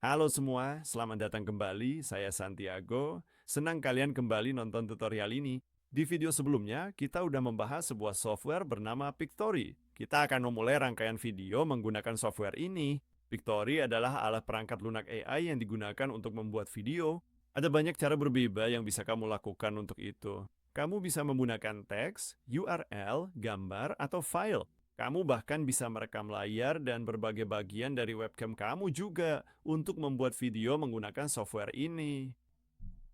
Halo semua, selamat datang kembali. Saya Santiago. Senang kalian kembali nonton tutorial ini. Di video sebelumnya, kita udah membahas sebuah software bernama Pictory. Kita akan memulai rangkaian video menggunakan software ini. Pictory adalah alat perangkat lunak AI yang digunakan untuk membuat video. Ada banyak cara berbeda yang bisa kamu lakukan untuk itu. Kamu bisa menggunakan teks, URL, gambar, atau file. Kamu bahkan bisa merekam layar dan berbagai bagian dari webcam kamu juga untuk membuat video menggunakan software ini.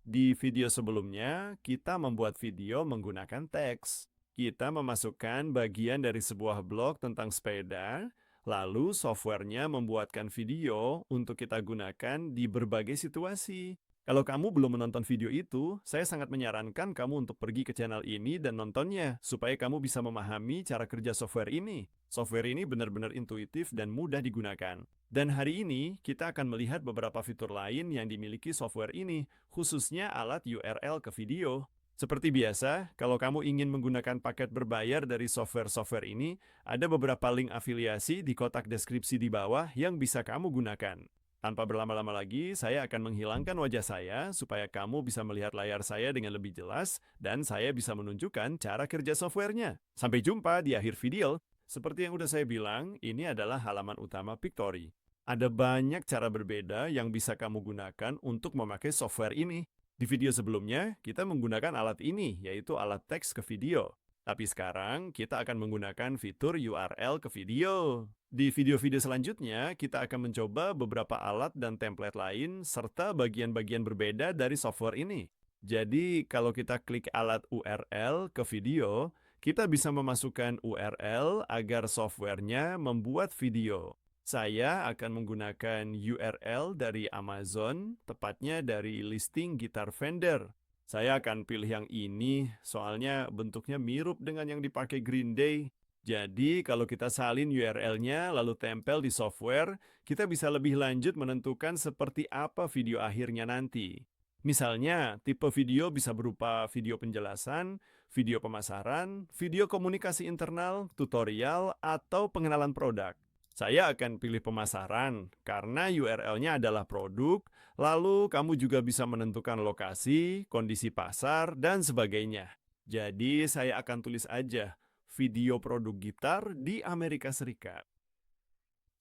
Di video sebelumnya, kita membuat video menggunakan teks. Kita memasukkan bagian dari sebuah blog tentang sepeda, lalu softwarenya membuatkan video untuk kita gunakan di berbagai situasi. Kalau kamu belum menonton video itu, saya sangat menyarankan kamu untuk pergi ke channel ini dan nontonnya, supaya kamu bisa memahami cara kerja software ini. Software ini benar-benar intuitif dan mudah digunakan. Dan hari ini, kita akan melihat beberapa fitur lain yang dimiliki software ini, khususnya alat URL ke video. Seperti biasa, kalau kamu ingin menggunakan paket berbayar dari software-software ini, ada beberapa link afiliasi di kotak deskripsi di bawah yang bisa kamu gunakan. Tanpa berlama-lama lagi, saya akan menghilangkan wajah saya supaya kamu bisa melihat layar saya dengan lebih jelas dan saya bisa menunjukkan cara kerja softwarenya. Sampai jumpa di akhir video. Seperti yang udah saya bilang, ini adalah halaman utama Pictory. Ada banyak cara berbeda yang bisa kamu gunakan untuk memakai software ini. Di video sebelumnya, kita menggunakan alat ini, yaitu alat teks ke video. Tapi sekarang, kita akan menggunakan fitur URL ke video. Di video-video selanjutnya, kita akan mencoba beberapa alat dan template lain, serta bagian-bagian berbeda dari software ini. Jadi, kalau kita klik alat URL ke video, kita bisa memasukkan URL agar softwarenya membuat video. Saya akan menggunakan URL dari Amazon, tepatnya dari listing gitar Fender. Saya akan pilih yang ini, soalnya bentuknya mirip dengan yang dipakai Green Day. Jadi, kalau kita salin URL-nya lalu tempel di software, kita bisa lebih lanjut menentukan seperti apa video akhirnya nanti. Misalnya, tipe video bisa berupa video penjelasan, video pemasaran, video komunikasi internal, tutorial, atau pengenalan produk. Saya akan pilih pemasaran karena URL-nya adalah produk, lalu kamu juga bisa menentukan lokasi, kondisi pasar, dan sebagainya. Jadi, saya akan tulis aja video produk gitar di Amerika Serikat.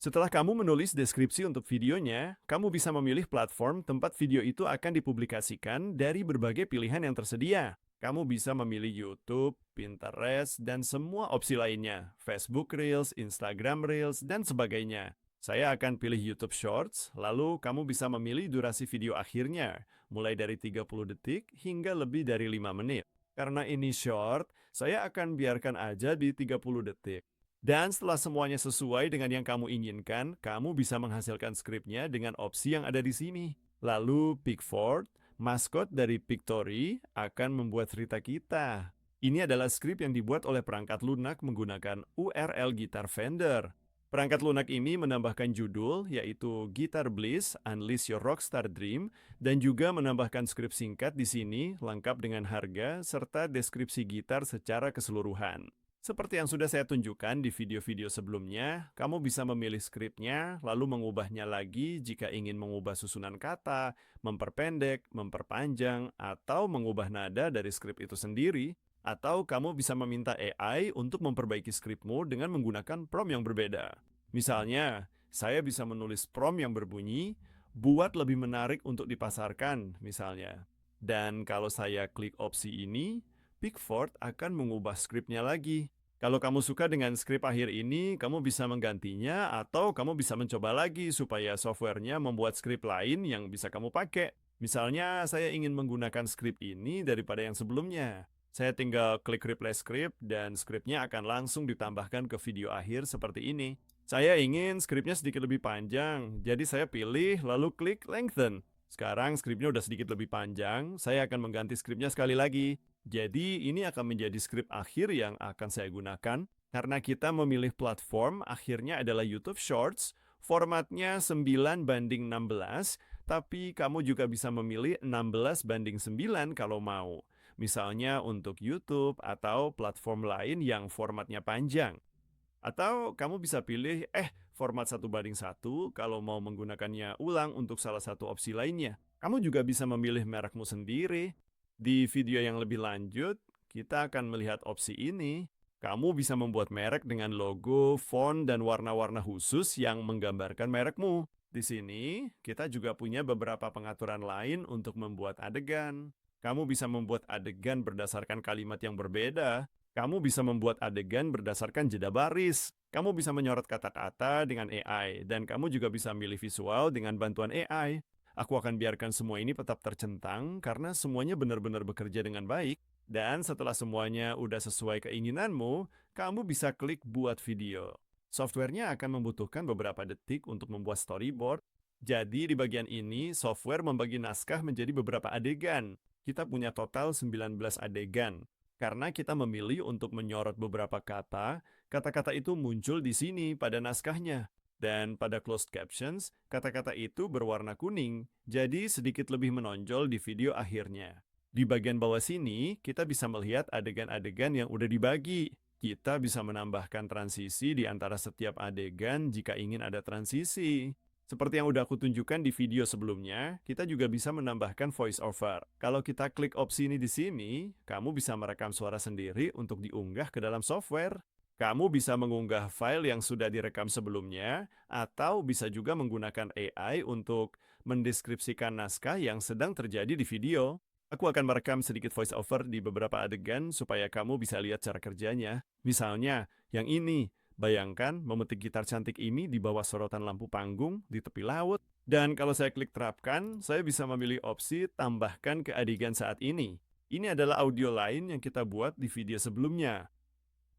Setelah kamu menulis deskripsi untuk videonya, kamu bisa memilih platform tempat video itu akan dipublikasikan dari berbagai pilihan yang tersedia. Kamu bisa memilih YouTube, Pinterest, dan semua opsi lainnya, Facebook Reels, Instagram Reels, dan sebagainya. Saya akan pilih YouTube Shorts, lalu kamu bisa memilih durasi video akhirnya, mulai dari 30 detik hingga lebih dari 5 menit. Karena ini short, saya akan biarkan aja di 30 detik. Dan setelah semuanya sesuai dengan yang kamu inginkan, kamu bisa menghasilkan skripnya dengan opsi yang ada di sini. Lalu Pickford, maskot dari Pictory, akan membuat cerita kita. Ini adalah skrip yang dibuat oleh perangkat lunak menggunakan URL gitar Fender. Perangkat lunak ini menambahkan judul, yaitu Guitar Bliss, Unleash Your Rockstar Dream, dan juga menambahkan skrip singkat di sini, lengkap dengan harga, serta deskripsi gitar secara keseluruhan. Seperti yang sudah saya tunjukkan di video-video sebelumnya, kamu bisa memilih skripnya, lalu mengubahnya lagi jika ingin mengubah susunan kata, memperpendek, memperpanjang, atau mengubah nada dari skrip itu sendiri. Atau kamu bisa meminta AI untuk memperbaiki skripmu dengan menggunakan prompt yang berbeda. Misalnya, saya bisa menulis prompt yang berbunyi, buat lebih menarik untuk dipasarkan, misalnya. Dan kalau saya klik opsi ini, Pickford akan mengubah skripnya lagi. Kalau kamu suka dengan skrip akhir ini, kamu bisa menggantinya atau kamu bisa mencoba lagi supaya softwarenya membuat skrip lain yang bisa kamu pakai. Misalnya, saya ingin menggunakan skrip ini daripada yang sebelumnya. Saya tinggal klik replay script dan skripnya akan langsung ditambahkan ke video akhir seperti ini. Saya ingin skripnya sedikit lebih panjang, jadi saya pilih lalu klik lengthen. Sekarang skripnya udah sedikit lebih panjang, saya akan mengganti skripnya sekali lagi. Jadi ini akan menjadi skrip akhir yang akan saya gunakan. Karena kita memilih platform, akhirnya adalah YouTube Shorts, formatnya 9:16, tapi kamu juga bisa memilih 16:9 kalau mau. Misalnya untuk YouTube atau platform lain yang formatnya panjang. Atau kamu bisa pilih, format 1:1 kalau mau menggunakannya ulang untuk salah satu opsi lainnya. Kamu juga bisa memilih merekmu sendiri. Di video yang lebih lanjut, kita akan melihat opsi ini. Kamu bisa membuat merek dengan logo, font, dan warna-warna khusus yang menggambarkan merekmu. Di sini, kita juga punya beberapa pengaturan lain untuk membuat adegan. Kamu bisa membuat adegan berdasarkan kalimat yang berbeda. Kamu bisa membuat adegan berdasarkan jeda baris. Kamu bisa menyorot kata-kata dengan AI, dan kamu juga bisa milih visual dengan bantuan AI. Aku akan biarkan semua ini tetap tercentang karena semuanya benar-benar bekerja dengan baik. Dan setelah semuanya udah sesuai keinginanmu, kamu bisa klik buat video. Softwarenya akan membutuhkan beberapa detik untuk membuat storyboard. Jadi di bagian ini, software membagi naskah menjadi beberapa adegan. Kita punya total 19 adegan. Karena kita memilih untuk menyorot beberapa kata, kata-kata itu muncul di sini pada naskahnya. Dan pada closed captions, kata-kata itu berwarna kuning, jadi sedikit lebih menonjol di video akhirnya. Di bagian bawah sini, kita bisa melihat adegan-adegan yang udah dibagi. Kita bisa menambahkan transisi di antara setiap adegan jika ingin ada transisi. Seperti yang udah aku tunjukkan di video sebelumnya, kita juga bisa menambahkan voice over. Kalau kita klik opsi ini di sini, kamu bisa merekam suara sendiri untuk diunggah ke dalam software. Kamu bisa mengunggah file yang sudah direkam sebelumnya, atau bisa juga menggunakan AI untuk mendeskripsikan naskah yang sedang terjadi di video. Aku akan merekam sedikit voice over di beberapa adegan supaya kamu bisa lihat cara kerjanya. Misalnya, yang ini. Bayangkan memetik gitar cantik ini di bawah sorotan lampu panggung di tepi laut. Dan kalau saya klik terapkan, saya bisa memilih opsi tambahkan ke adegan saat ini. Ini adalah audio lain yang kita buat di video sebelumnya.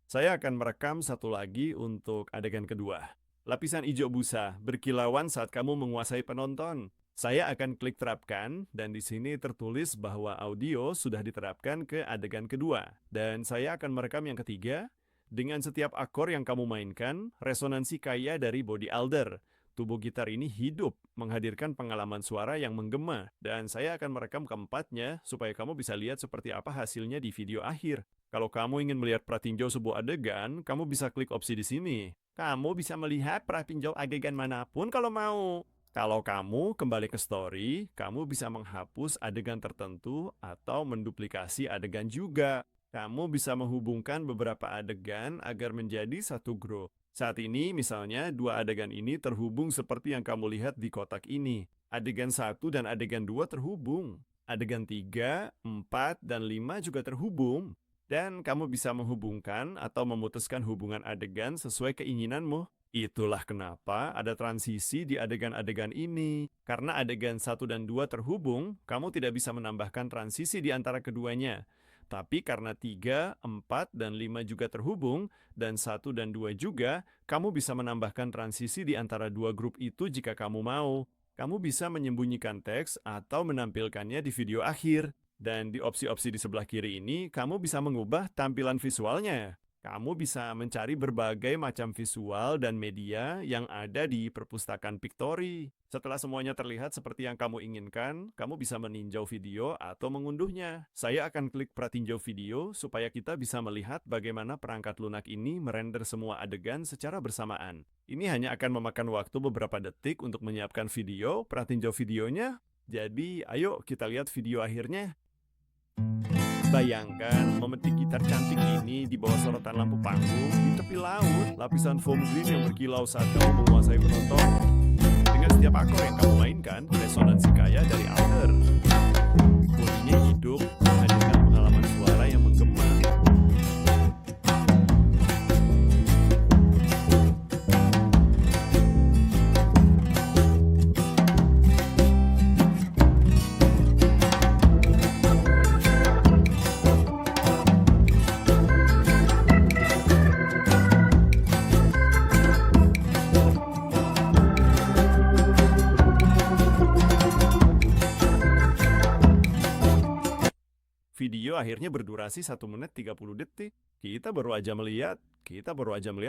Saya akan merekam satu lagi untuk adegan kedua. Lapisan hijau busa berkilauan saat kamu menguasai penonton. Saya akan klik terapkan, dan di sini tertulis bahwa audio sudah diterapkan ke adegan kedua. Dan saya akan merekam yang ketiga. Dengan setiap akor yang kamu mainkan, resonansi kaya dari body alder. Tubuh gitar ini hidup, menghadirkan pengalaman suara yang menggema. Dan saya akan merekam keempatnya, supaya kamu bisa lihat seperti apa hasilnya di video akhir. Kalau kamu ingin melihat pratinjau sebuah adegan, kamu bisa klik opsi di sini. Kamu bisa melihat pratinjau adegan manapun kalau mau. Kalau kamu kembali ke story, kamu bisa menghapus adegan tertentu atau menduplikasi adegan juga. Kamu bisa menghubungkan beberapa adegan agar menjadi satu grup. Saat ini, misalnya, dua adegan ini terhubung seperti yang kamu lihat di kotak ini. Adegan 1 dan adegan 2 terhubung. Adegan 3, 4, dan 5 juga terhubung. Dan kamu bisa menghubungkan atau memutuskan hubungan adegan sesuai keinginanmu. Itulah kenapa ada transisi di adegan-adegan ini. Karena adegan 1 dan 2 terhubung, kamu tidak bisa menambahkan transisi di antara keduanya. Tapi karena 3, 4, dan 5 juga terhubung, dan 1 dan 2 juga, kamu bisa menambahkan transisi di antara dua grup itu jika kamu mau. Kamu bisa menyembunyikan teks atau menampilkannya di video akhir. Dan di opsi-opsi di sebelah kiri ini, kamu bisa mengubah tampilan visualnya. Kamu bisa mencari berbagai macam visual dan media yang ada di perpustakaan Pictory. Setelah semuanya terlihat seperti yang kamu inginkan, kamu bisa meninjau video atau mengunduhnya. Saya akan klik pratinjau video supaya kita bisa melihat bagaimana perangkat lunak ini merender semua adegan secara bersamaan. Ini hanya akan memakan waktu beberapa detik untuk menyiapkan video, pratinjau videonya. Jadi, ayo kita lihat video akhirnya. Bayangkan memetik gitar cantik ini di bawah sorotan lampu panggung di tepi laut, lapisan foam green yang berkilau saat kamu menguasai penonton. Dengan setiap akor yang kamu mainkan, resonansi kaya dari alder. Bodinya hidup, menghadirkan pengalaman suara yang menggema. Video akhirnya berdurasi 1 menit 30 detik. Kita baru aja melihat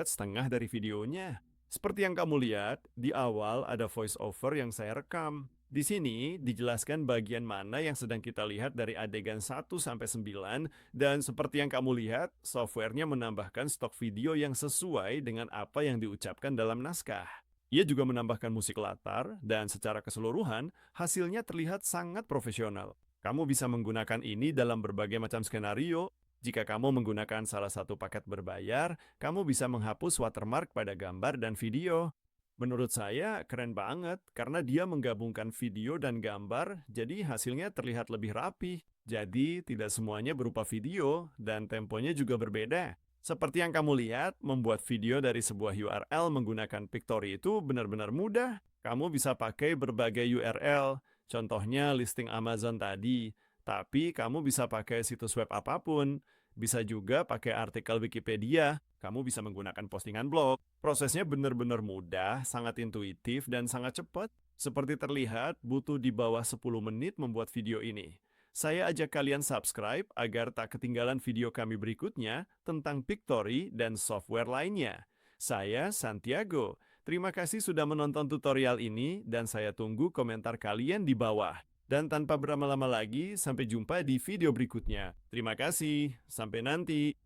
setengah dari videonya. Seperti yang kamu lihat, di awal ada voice over yang saya rekam. Di sini dijelaskan bagian mana yang sedang kita lihat dari adegan 1 sampai 9 dan seperti yang kamu lihat, softwarenya menambahkan stok video yang sesuai dengan apa yang diucapkan dalam naskah. Ia juga menambahkan musik latar dan secara keseluruhan hasilnya terlihat sangat profesional. Kamu bisa menggunakan ini dalam berbagai macam skenario. Jika kamu menggunakan salah satu paket berbayar, kamu bisa menghapus watermark pada gambar dan video. Menurut saya keren banget karena dia menggabungkan video dan gambar, jadi hasilnya terlihat lebih rapi. Jadi tidak semuanya berupa video dan temponya juga berbeda. Seperti yang kamu lihat, membuat video dari sebuah URL menggunakan Pictory itu benar-benar mudah. Kamu bisa pakai berbagai URL, contohnya listing Amazon tadi, tapi kamu bisa pakai situs web apapun. Bisa juga pakai artikel Wikipedia, kamu bisa menggunakan postingan blog. Prosesnya benar-benar mudah, sangat intuitif, dan sangat cepat. Seperti terlihat, butuh di bawah 10 menit membuat video ini. Saya ajak kalian subscribe agar tak ketinggalan video kami berikutnya tentang Pictory dan software lainnya. Saya Santiago. Terima kasih sudah menonton tutorial ini dan saya tunggu komentar kalian di bawah. Dan tanpa berlama-lama lagi, sampai jumpa di video berikutnya. Terima kasih, sampai nanti.